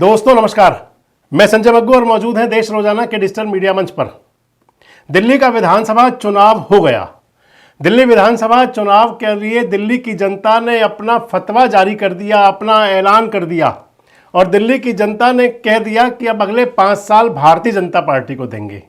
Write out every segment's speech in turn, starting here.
दोस्तों नमस्कार, मैं संजय बग्गू और मौजूद हैं देश रोजाना के डिजिटल मीडिया मंच पर। दिल्ली का विधानसभा चुनाव हो गया। दिल्ली विधानसभा चुनाव के लिए दिल्ली की जनता ने अपना फतवा जारी कर दिया, अपना ऐलान कर दिया और दिल्ली की जनता ने कह दिया कि अब अगले 5 साल भारतीय जनता पार्टी को देंगे।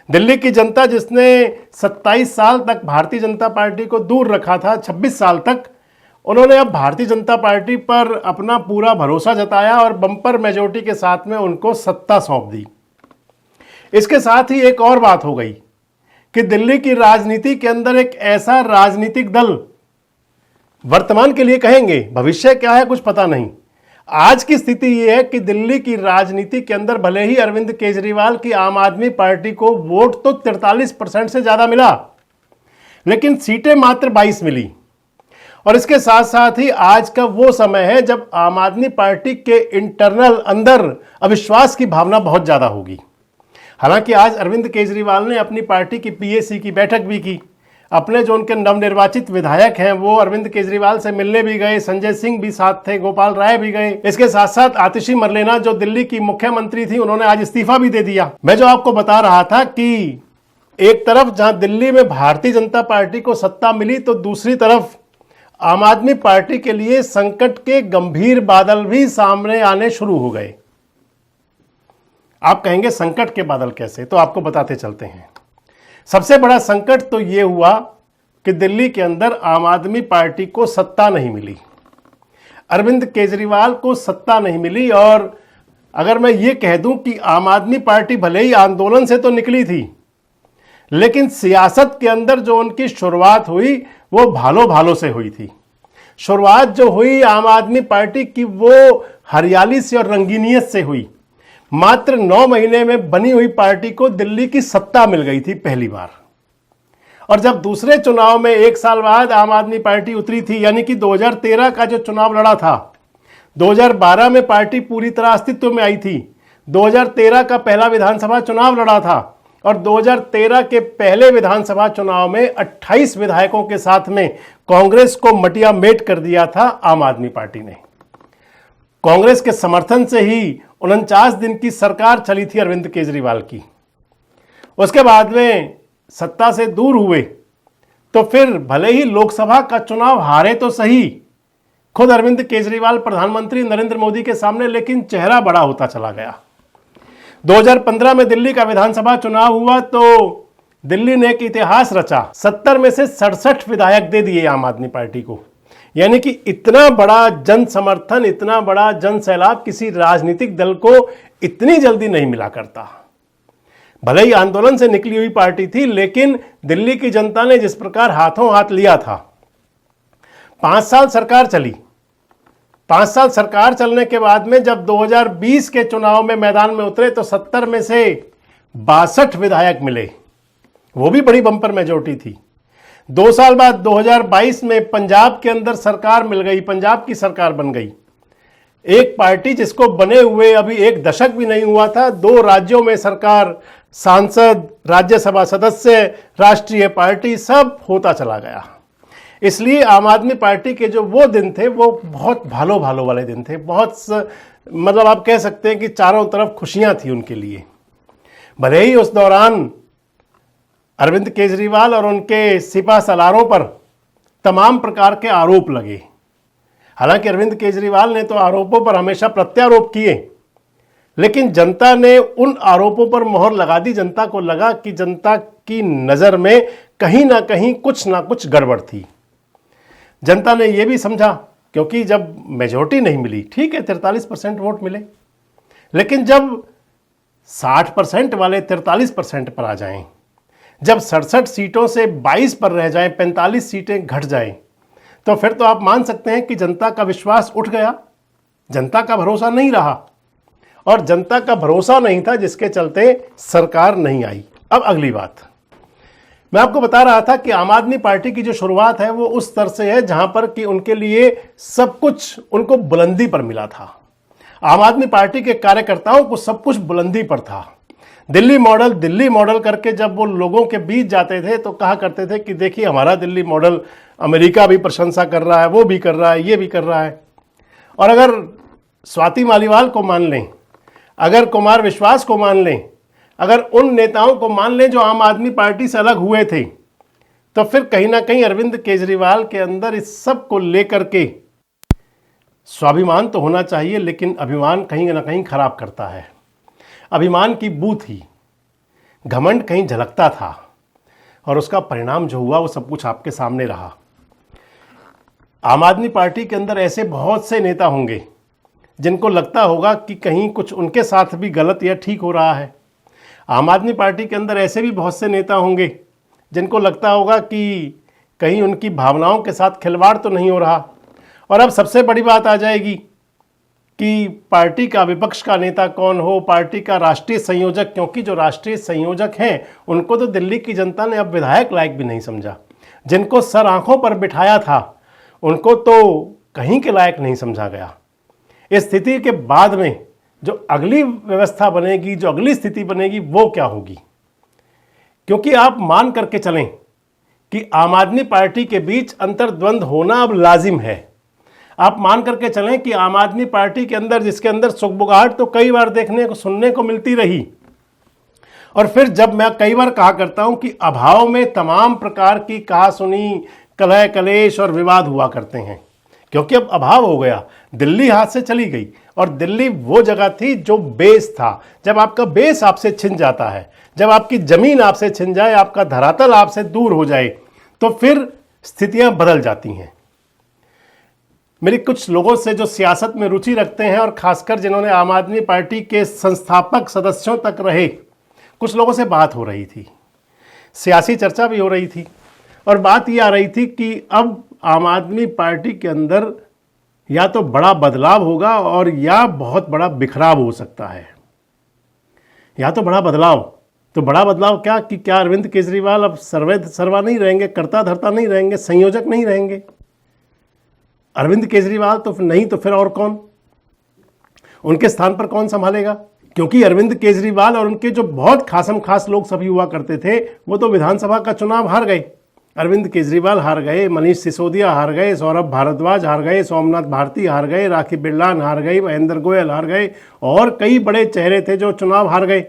दिल्ली की जनता जिसने 27 साल तक भारतीय जनता पार्टी को दूर रखा था, 26 साल तक, उन्होंने अब भारतीय जनता पार्टी पर अपना पूरा भरोसा जताया और बम्पर मेजॉरिटी के साथ में उनको सत्ता सौंप दी। इसके साथ ही एक और बात हो गई कि दिल्ली की राजनीति के अंदर एक ऐसा राजनीतिक दल, वर्तमान के लिए कहेंगे, भविष्य क्या है कुछ पता नहीं, आज की स्थिति यह है कि दिल्ली की राजनीति के अंदर भले ही अरविंद केजरीवाल की आम आदमी पार्टी को वोट तो 43% से ज्यादा मिला, लेकिन सीटें मात्र 22 मिली। और इसके साथ साथ ही आज का वो समय है जब आम आदमी पार्टी के इंटरनल अंदर अविश्वास की भावना बहुत ज्यादा होगी। हालांकि आज अरविंद केजरीवाल ने अपनी पार्टी की पीएसी की बैठक भी की। अपने जो उनके नवनिर्वाचित विधायक हैं वो अरविंद केजरीवाल से मिलने भी गए, संजय सिंह भी साथ थे, गोपाल राय भी गए। इसके साथ साथ आतिशी मरलेना जो दिल्ली की मुख्यमंत्री थी, उन्होंने आज इस्तीफा भी दे दिया। मैं जो आपको बता रहा था कि एक तरफ जहां दिल्ली में भारतीय जनता पार्टी को सत्ता मिली तो दूसरी तरफ आम आदमी पार्टी के लिए संकट के गंभीर बादल भी सामने आने शुरू हो गए। आप कहेंगे संकट के बादल कैसे, तो आपको बताते चलते हैं। सबसे बड़ा संकट तो यह हुआ कि दिल्ली के अंदर आम आदमी पार्टी को सत्ता नहीं मिली, अरविंद केजरीवाल को सत्ता नहीं मिली। और अगर मैं ये कह दूं कि आम आदमी पार्टी भले ही आंदोलन से तो निकली थी, लेकिन सियासत के अंदर जो उनकी शुरुआत हुई वो भालो भालो से हुई थी। शुरुआत जो हुई आम आदमी पार्टी की वो हरियाली से और रंगीनियत से हुई। मात्र 9 महीने में बनी हुई पार्टी को दिल्ली की सत्ता मिल गई थी पहली बार। और जब दूसरे चुनाव में 1 साल बाद आम आदमी पार्टी उतरी थी, यानी कि 2013 का जो चुनाव लड़ा था, 2012 में पार्टी पूरी तरह अस्तित्व में आई थी, 2013 का पहला विधानसभा चुनाव लड़ा था और 2013 के पहले विधानसभा चुनाव में 28 विधायकों के साथ में कांग्रेस को मटिया मेट कर दिया था आम आदमी पार्टी ने। कांग्रेस के समर्थन से ही 49 दिन की सरकार चली थी अरविंद केजरीवाल की। उसके बाद में सत्ता से दूर हुए तो फिर भले ही लोकसभा का चुनाव हारे तो सही खुद अरविंद केजरीवाल प्रधानमंत्री नरेंद्र मोदी के सामने, लेकिन चेहरा बड़ा होता चला गया। 2015 में दिल्ली का विधानसभा चुनाव हुआ तो दिल्ली ने एक इतिहास रचा। 70 में से 67 विधायक दे दिए आम आदमी पार्टी को। यानी कि इतना बड़ा जन समर्थन, इतना बड़ा जन सैलाब किसी राजनीतिक दल को इतनी जल्दी नहीं मिला करता। भले ही आंदोलन से निकली हुई पार्टी थी, लेकिन दिल्ली की जनता ने जिस प्रकार हाथों हाथ लिया था। 5 साल सरकार चली। 5 साल सरकार चलने के बाद में जब 2020 के चुनाव में मैदान में उतरे तो 70 में से 62 विधायक मिले, वो भी बड़ी बम्पर मेजॉरिटी थी। 2 साल बाद 2022 में पंजाब के अंदर सरकार मिल गई, पंजाब की सरकार बन गई। एक पार्टी जिसको बने हुए अभी 1 दशक भी नहीं हुआ था, 2 राज्यों में सरकार, सांसद, राज्यसभा सदस्य, राष्ट्रीय पार्टी, सब होता चला गया। इसलिए आम आदमी पार्टी के जो वो दिन थे वो बहुत भालो भालो वाले दिन थे। बहुत मतलब आप कह सकते हैं कि चारों तरफ खुशियां थी उनके लिए। भले ही उस दौरान अरविंद केजरीवाल और उनके सिपा सलारों पर तमाम प्रकार के आरोप लगे। हालांकि अरविंद केजरीवाल ने तो आरोपों पर हमेशा प्रत्यारोप किए, लेकिन जनता ने उन आरोपों पर मोहर लगा दी। जनता को लगा कि जनता की नज़र में कहीं ना कहीं कुछ ना कुछ गड़बड़ थी। जनता ने यह भी समझा, क्योंकि जब मेजॉरिटी नहीं मिली, ठीक है 43% वोट मिले, लेकिन जब 60% वाले 43% पर आ जाएं, जब 67 सीटों से 22 पर रह जाएं, 45 सीटें घट जाएं, तो फिर तो आप मान सकते हैं कि जनता का विश्वास उठ गया, जनता का भरोसा नहीं रहा। और जनता का भरोसा नहीं था, जिसके चलते सरकार नहीं आई। अब अगली बात, मैं आपको बता रहा था कि आम आदमी पार्टी की जो शुरुआत है वो उस स्तर से है जहां पर कि उनके लिए सब कुछ उनको बुलंदी पर मिला था। आम आदमी पार्टी के कार्यकर्ताओं को सब कुछ बुलंदी पर था। दिल्ली मॉडल करके जब वो लोगों के बीच जाते थे तो कहा करते थे कि देखिए हमारा दिल्ली मॉडल अमेरिका भी प्रशंसा कर रहा है, वो भी कर रहा है, ये भी कर रहा है। और अगर स्वाति मालीवाल को मान लें, अगर कुमार विश्वास को मान लें, अगर उन नेताओं को मान लें जो आम आदमी पार्टी से अलग हुए थे, तो फिर कहीं ना कहीं अरविंद केजरीवाल के अंदर इस सब को लेकर के स्वाभिमान तो होना चाहिए, लेकिन अभिमान कहीं ना कहीं खराब करता है। अभिमान की बू थी, घमंड कहीं झलकता था, और उसका परिणाम जो हुआ वो सब कुछ आपके सामने रहा। आम आदमी पार्टी के अंदर ऐसे बहुत से नेता होंगे जिनको लगता होगा कि कहीं कुछ उनके साथ भी गलत या ठीक हो रहा है। आम आदमी पार्टी के अंदर ऐसे भी बहुत से नेता होंगे जिनको लगता होगा कि कहीं उनकी भावनाओं के साथ खिलवाड़ तो नहीं हो रहा। और अब सबसे बड़ी बात आ जाएगी कि पार्टी का विपक्ष का नेता कौन हो, पार्टी का राष्ट्रीय संयोजक, क्योंकि जो राष्ट्रीय संयोजक हैं उनको तो दिल्ली की जनता ने अब विधायक लायक भी नहीं समझा। जिनको सर आंखों पर बिठाया था उनको तो कहीं के लायक नहीं समझा गया। इस स्थिति के बाद में जो अगली व्यवस्था बनेगी, जो अगली स्थिति बनेगी, वो क्या होगी? क्योंकि आप मान करके चलें कि आम आदमी पार्टी के बीच अंतर्द्वंद होना अब लाजिम है। आप मान करके चलें कि आम आदमी पार्टी के अंदर, जिसके अंदर सुगबुगाहट तो कई बार देखने को सुनने को मिलती रही, और फिर जब मैं कई बार कहा करता हूं कि अभाव में तमाम प्रकार की कहासुनी, कलह कलेश और विवाद हुआ करते हैं, क्योंकि अब अभाव हो गया। दिल्ली हाथ से चली गई, और दिल्ली वो जगह थी जो बेस था। जब आपका बेस आपसे छिन जाता है, जब आपकी जमीन आपसे छिन जाए, आपका धरातल आपसे दूर हो जाए, तो फिर स्थितियां बदल जाती हैं। मेरी कुछ लोगों से जो सियासत में रुचि रखते हैं, और खासकर जिन्होंने आम आदमी पार्टी के संस्थापक सदस्यों तक रहे, कुछ लोगों से बात हो रही थी, सियासी चर्चा भी हो रही थी, और बात ये आ रही थी कि अब आम आदमी पार्टी के अंदर या तो बड़ा बदलाव होगा और या बहुत बड़ा बिखराव हो सकता है। या तो बड़ा बदलाव, तो बड़ा बदलाव क्या कि क्या अरविंद केजरीवाल अब सर्वे सर्वा नहीं रहेंगे, कर्ता धर्ता नहीं रहेंगे, संयोजक नहीं रहेंगे? अरविंद केजरीवाल तो नहीं, तो फिर और कौन? उनके स्थान पर कौन संभालेगा? क्योंकि अरविंद केजरीवाल और उनके जो बहुत खासम खास लोग सभी हुआ करते थे, वो तो विधानसभा का चुनाव हार गए। अरविंद केजरीवाल हार गए, मनीष सिसोदिया हार गए, सौरभ भारद्वाज हार गए, सोमनाथ भारती हार गए, राखी बिरलान हार गई, महेंद्र गोयल हार गए, और कई बड़े चेहरे थे जो चुनाव हार गए।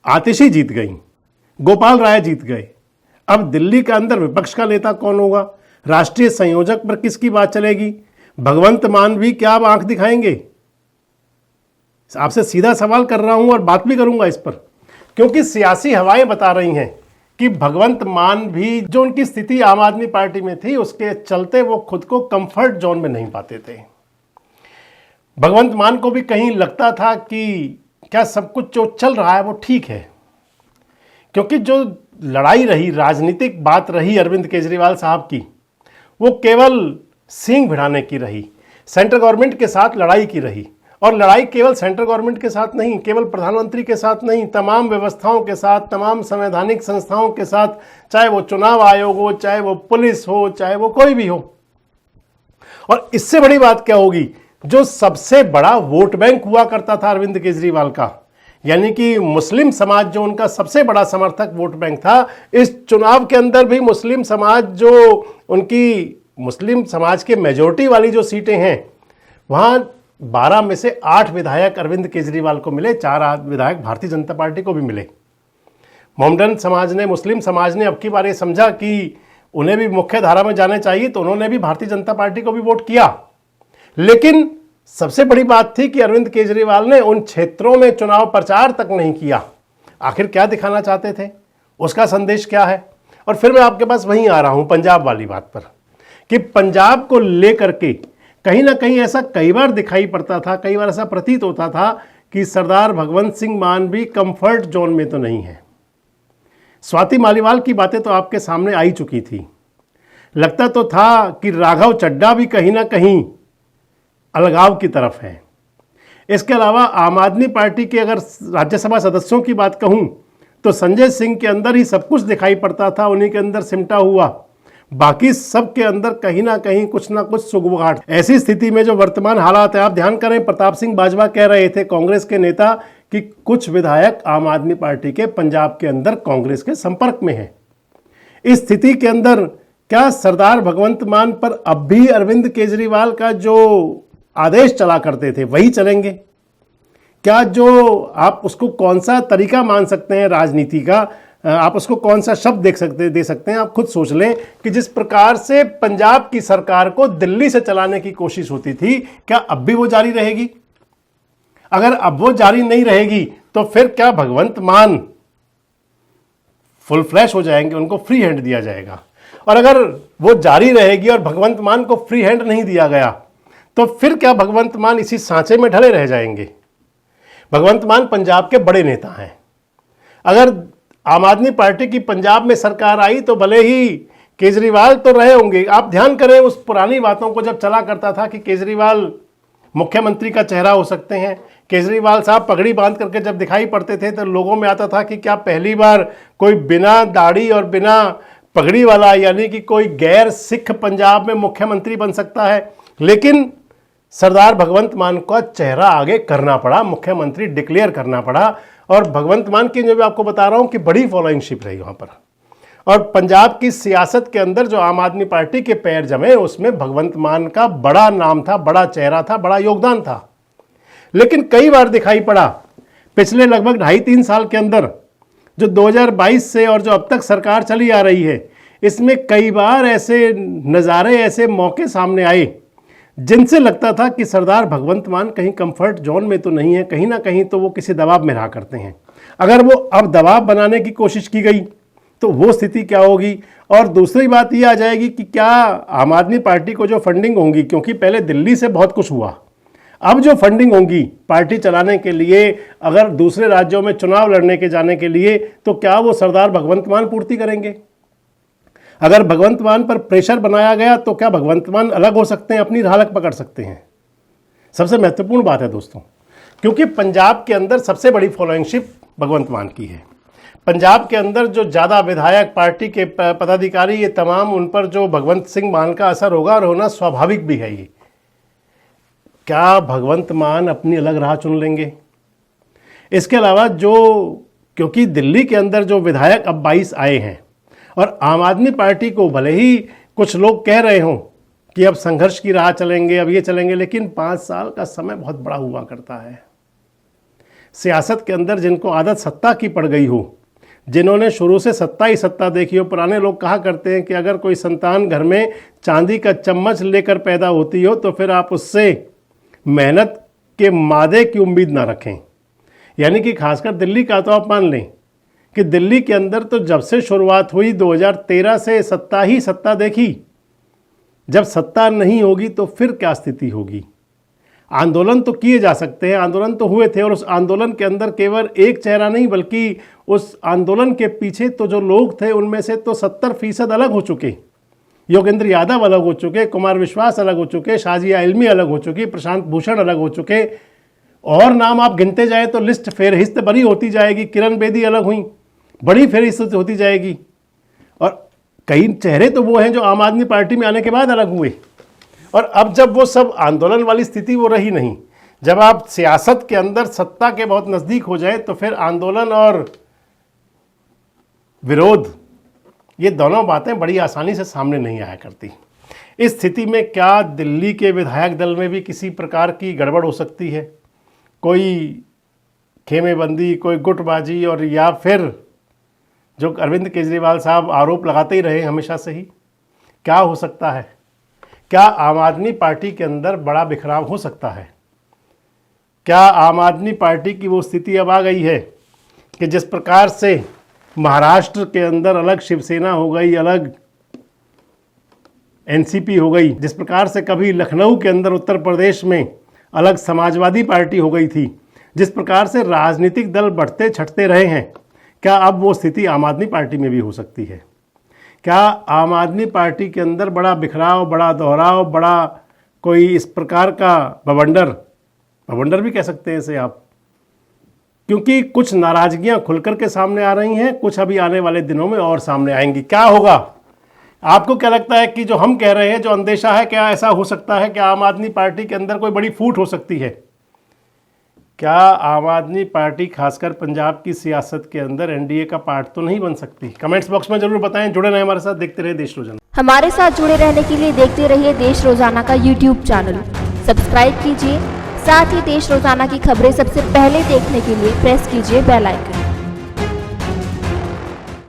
आतिशी जीत गई, गोपाल राय जीत गए। अब दिल्ली के अंदर विपक्ष का नेता कौन होगा? राष्ट्रीय संयोजक पर किसकी बात चलेगी? भगवंत मान भी क्या अब आंख दिखाएंगे? आपसे सीधा सवाल कर रहा हूं और बात भी करूंगा इस पर, क्योंकि सियासी हवाएं बता रही हैं कि भगवंत मान भी, जो उनकी स्थिति आम आदमी पार्टी में थी, उसके चलते वो खुद को कंफर्ट जोन में नहीं पाते थे। भगवंत मान को भी कहीं लगता था कि क्या सब कुछ जो चल रहा है वो ठीक है, क्योंकि जो लड़ाई रही, राजनीतिक बात रही अरविंद केजरीवाल साहब की, वो केवल सींग भिड़ाने की रही, सेंट्रल गवर्नमेंट के साथ लड़ाई की रही। और लड़ाई केवल सेंट्रल गवर्नमेंट के साथ नहीं, केवल प्रधानमंत्री के साथ नहीं, तमाम व्यवस्थाओं के साथ, तमाम संवैधानिक संस्थाओं के साथ, चाहे वो चुनाव आयोग हो, चाहे वो पुलिस हो, चाहे वो कोई भी हो। और इससे बड़ी बात क्या होगी, जो सबसे बड़ा वोट बैंक हुआ करता था अरविंद केजरीवाल का, यानी कि मुस्लिम समाज जो उनका सबसे बड़ा समर्थक वोट बैंक था, इस चुनाव के अंदर भी मुस्लिम समाज, जो उनकी मुस्लिम समाज के मेजोरिटी वाली जो सीटें हैं, वहां 12 में से 8 विधायक अरविंद केजरीवाल को मिले, 4 विधायक भारतीय जनता पार्टी को भी मिले। मोहम्मदन समाज ने, मुस्लिम समाज ने अब की बार ये समझा कि उन्हें भी मुख्य धारा में जाने चाहिए, तो उन्होंने भी भारतीय जनता पार्टी को भी वोट किया। लेकिन सबसे बड़ी बात थी कि अरविंद केजरीवाल ने उन क्षेत्रों में चुनाव प्रचार तक नहीं किया। आखिर क्या दिखाना चाहते थे, उसका संदेश क्या है? और फिर मैं आपके पास वहीं आ रहा हूं, पंजाब वाली बात पर, कि पंजाब को लेकर के कहीं ना कहीं ऐसा कई बार दिखाई पड़ता था, कई बार ऐसा प्रतीत होता था कि सरदार भगवंत सिंह मान भी कंफर्ट जोन में तो नहीं है। स्वाति मालीवाल की बातें तो आपके सामने आई चुकी थी। लगता तो था कि राघव चड्ढा भी कहीं ना कहीं अलगाव की तरफ है। इसके अलावा आम आदमी पार्टी के अगर राज्यसभा सदस्यों की बात कहूं, तो संजय सिंह के अंदर ही सब कुछ दिखाई पड़ता था, उन्हीं के अंदर सिमटा हुआ। बाकी सब के अंदर कहीं ना कहीं कुछ ना कुछ सुगबुगाहट। ऐसी स्थिति में जो वर्तमान हालात है, आप ध्यान करें, प्रताप सिंह बाजवा कह रहे थे, कांग्रेस के नेता, कि कुछ विधायक आम आदमी पार्टी के पंजाब के अंदर कांग्रेस के संपर्क में हैं। इस स्थिति के अंदर क्या सरदार भगवंत मान पर अब भी अरविंद केजरीवाल का जो आदेश चला करते थे वही चलेंगे? क्या जो आप उसको कौन सा तरीका मान सकते हैं राजनीति का, आप उसको कौन सा शब्द दे सकते हैं? आप खुद सोच लें कि जिस प्रकार से पंजाब की सरकार को दिल्ली से चलाने की कोशिश होती थी, क्या अब भी वो जारी रहेगी? अगर अब वो जारी नहीं रहेगी तो फिर क्या भगवंत मान फुल फ्लैश हो जाएंगे, उनको फ्री हैंड दिया जाएगा? और अगर वो जारी रहेगी और भगवंत मान को फ्री हैंड नहीं दिया गया तो फिर क्या भगवंत मान इसी सांचे में ढले रह जाएंगे? भगवंत मान पंजाब के बड़े नेता हैं। अगर आम आदमी पार्टी की पंजाब में सरकार आई तो भले ही केजरीवाल तो रहे होंगे, आप ध्यान करें उस पुरानी बातों को जब चला करता था कि केजरीवाल मुख्यमंत्री का चेहरा हो सकते हैं। केजरीवाल साहब पगड़ी बांध करके जब दिखाई पड़ते थे तो लोगों में आता था कि क्या पहली बार कोई बिना दाढ़ी और बिना पगड़ी वाला, यानी कि कोई गैर सिख पंजाब में मुख्यमंत्री बन सकता है। लेकिन सरदार भगवंत मान का चेहरा आगे करना पड़ा, मुख्यमंत्री डिक्लेयर करना पड़ा। और भगवंत मान की जो मैं आपको बता रहा हूं कि बड़ी फॉलोइंगशिप रही वहां पर। और पंजाब की सियासत के अंदर जो आम आदमी पार्टी के पैर जमे उसमें भगवंत मान का बड़ा नाम था, बड़ा चेहरा था, बड़ा योगदान था। लेकिन कई बार दिखाई पड़ा पिछले लगभग 2.5-3 साल के अंदर, जो 2022 से और जो अब तक सरकार चली आ रही है, इसमें कई बार ऐसे नज़ारे, ऐसे मौके सामने आए जिनसे लगता था कि सरदार भगवंत मान कहीं कंफर्ट जोन में तो नहीं है, कहीं ना कहीं तो वो किसी दबाव में रहा करते हैं। अगर वो अब दबाव बनाने की कोशिश की गई तो वो स्थिति क्या होगी? और दूसरी बात ये आ जाएगी कि क्या आम आदमी पार्टी को जो फंडिंग होंगी, क्योंकि पहले दिल्ली से बहुत कुछ हुआ, अब जो फंडिंग होंगी पार्टी चलाने के लिए, अगर दूसरे राज्यों में चुनाव लड़ने के जाने के लिए, तो क्या वो सरदार भगवंत मान पूर्ति करेंगे? अगर भगवंत मान पर प्रेशर बनाया गया तो क्या भगवंत मान अलग हो सकते हैं, अपनी राह पकड़ सकते हैं? सबसे महत्वपूर्ण बात है दोस्तों, क्योंकि पंजाब के अंदर सबसे बड़ी फॉलोइंगशिप भगवंत मान की है। पंजाब के अंदर जो ज़्यादा विधायक, पार्टी के पदाधिकारी, ये तमाम, उन पर जो भगवंत सिंह मान का असर होगा और होना स्वाभाविक भी है। ये क्या भगवंत मान अपनी अलग राह चुन लेंगे? इसके अलावा क्योंकि दिल्ली के अंदर जो विधायक अब 22 आए हैं और आम आदमी पार्टी को भले ही कुछ लोग कह रहे हों कि अब संघर्ष की राह चलेंगे, अब ये चलेंगे, लेकिन 5 साल का समय बहुत बड़ा हुआ करता है। सियासत के अंदर जिनको आदत सत्ता की पड़ गई हो, जिन्होंने शुरू से सत्ता ही सत्ता देखी हो, पुराने लोग कहा करते हैं कि अगर कोई संतान घर में चांदी का चम्मच लेकर पैदा होती हो तो फिर आप उससे मेहनत के मादे की उम्मीद ना रखें। यानी कि खासकर दिल्ली का तो आप मान लें कि दिल्ली के अंदर तो जब से शुरुआत हुई 2013 से सत्ता ही सत्ता देखी। जब सत्ता नहीं होगी तो फिर क्या स्थिति होगी? आंदोलन तो किए जा सकते हैं, आंदोलन तो हुए थे, और उस आंदोलन के अंदर केवल एक चेहरा नहीं बल्कि उस आंदोलन के पीछे तो जो लोग थे उनमें से तो 70% अलग हो चुके। योगेंद्र यादव अलग हो चुके, कुमार विश्वास अलग हो चुके, शाजिया इल्मी अलग हो चुकी, प्रशांत भूषण अलग हो चुके, और नाम आप गिनते जाए तो लिस्ट फेरहिस्त बड़ी होती जाएगी। किरण बेदी अलग हुई, बड़ी फेरहिस्त होती जाएगी। और कई चेहरे तो वो हैं जो आम आदमी पार्टी में आने के बाद अलग हुए। और अब जब वो सब आंदोलन वाली स्थिति वो रही नहीं, जब आप सियासत के अंदर सत्ता के बहुत नज़दीक हो जाए तो फिर आंदोलन और विरोध, ये दोनों बातें बड़ी आसानी से सामने नहीं आया करती। इस स्थिति में क्या दिल्ली के विधायक दल में भी किसी प्रकार की गड़बड़ हो सकती है? कोई खेमेबंदी, कोई गुटबाजी, और या फिर जो अरविंद केजरीवाल साहब आरोप लगाते ही रहे हमेशा से ही, क्या हो सकता है? क्या आम आदमी पार्टी के अंदर बड़ा बिखराव हो सकता है? क्या आम आदमी पार्टी की वो स्थिति अब आ गई है कि जिस प्रकार से महाराष्ट्र के अंदर अलग शिवसेना हो गई, अलग एनसीपी हो गई, जिस प्रकार से कभी लखनऊ के अंदर उत्तर प्रदेश में अलग समाजवादी पार्टी हो गई थी, जिस प्रकार से राजनीतिक दल बढ़ते छटते रहे हैं, क्या अब वो स्थिति आम आदमी पार्टी में भी हो सकती है? क्या आम आदमी पार्टी के अंदर बड़ा बिखराव, बड़ा दोहराव, बड़ा कोई इस प्रकार का बवंडर भी कह सकते हैं इसे आप, क्योंकि कुछ नाराजगियां खुलकर के सामने आ रही हैं, कुछ अभी आने वाले दिनों में और सामने आएंगी। क्या होगा? आपको क्या लगता है कि जो हम कह रहे हैं, जो अंदेशा है, क्या ऐसा हो सकता है कि आम आदमी पार्टी के अंदर कोई बड़ी फूट हो सकती है? क्या आम आदमी पार्टी खासकर पंजाब की सियासत के अंदर एनडीए का पार्ट तो नहीं बन सकती? कमेंट्स बॉक्स में जरूर बताएं। जुड़े रहें हमारे साथ, देखते रहे देश रोजाना। हमारे साथ जुड़े रहने के लिए देखते रहिए देश रोजाना का यूट्यूब चैनल। सब्सक्राइब कीजिए। साथ ही देश रोजाना की खबरें सबसे पहले देखने के लिए प्रेस कीजिए बेल आइकन।